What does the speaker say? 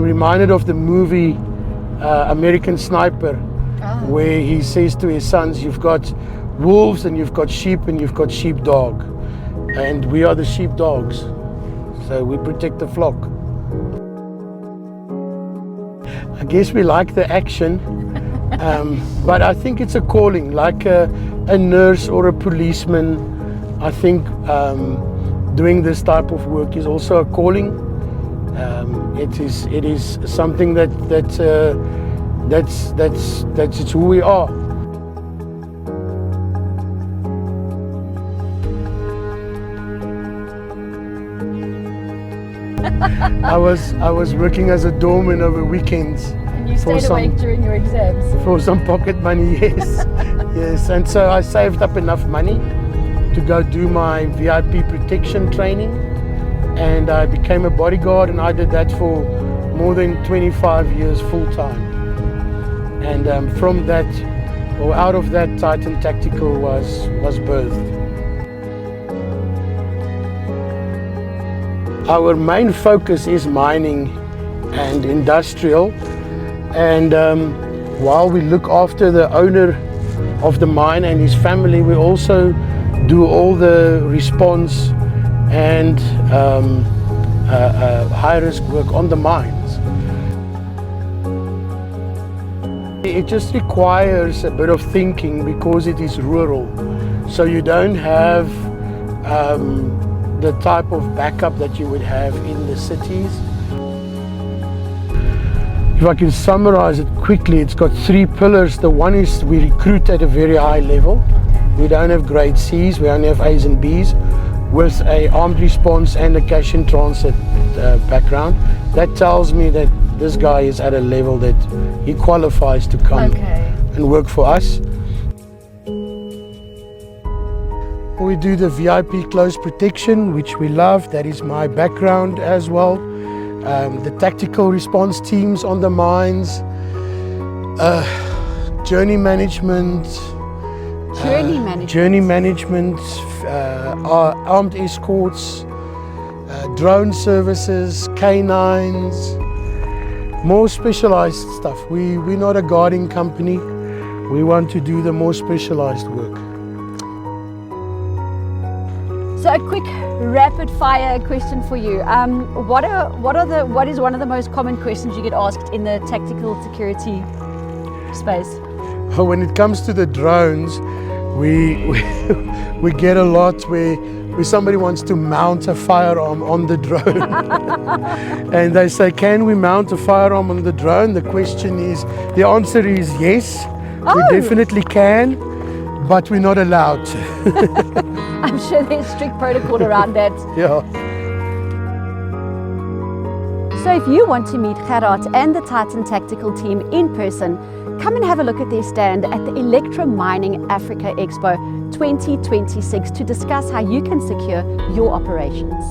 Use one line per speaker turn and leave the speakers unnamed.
reminded of the movie American Sniper, where he says to his sons, you've got wolves and you've got sheep and you've got sheepdog. And we are the sheepdogs. So we protect the flock. I guess we like the action, but I think it's a calling, like a nurse or a policeman. I think doing this type of work is also a calling. It is something that's who we are. I was working as a doorman over weekends.
And you stayed awake during your exams?
For some pocket money, yes. Yes, and so I saved up enough money to go do my VIP protection training, and I became a bodyguard, and I did that for more than 25 years full time. And from that, or out of that, Titan Tactical was birthed. Our main focus is mining and industrial, and while we look after the owner of the mine and his family, we also do all the response and high-risk work on the mines. It just requires a bit of thinking because it is rural, so you don't have the type of backup that you would have in the cities. If I can summarize it quickly, it's got 3 pillars. The one is we recruit at a very high level. We don't have grade C's, we only have A's and B's with a armed response and a cash in transit background. That tells me that this guy is at a level that he qualifies to come and work for us. We do the VIP close protection, which we love. That is my background as well. The tactical response teams on the mines, journey management, armed escorts, drone services, canines, more specialized stuff. We're not a guarding company. We want to do the more specialized work.
So a quick rapid fire question for you. What is one of the most common questions you get asked in the tactical security space?
When it comes to the drones, we get a lot where somebody wants to mount a firearm on the drone. And they say, can we mount a firearm on the drone? The answer is yes, we definitely can, but we're not allowed to.
I'm sure there's strict protocol around that.
Yeah.
So if you want to meet Gerhard and the Titan Tactical team in person, come and have a look at their stand at the Electra Mining Africa Expo 2026 to discuss how you can secure your operations.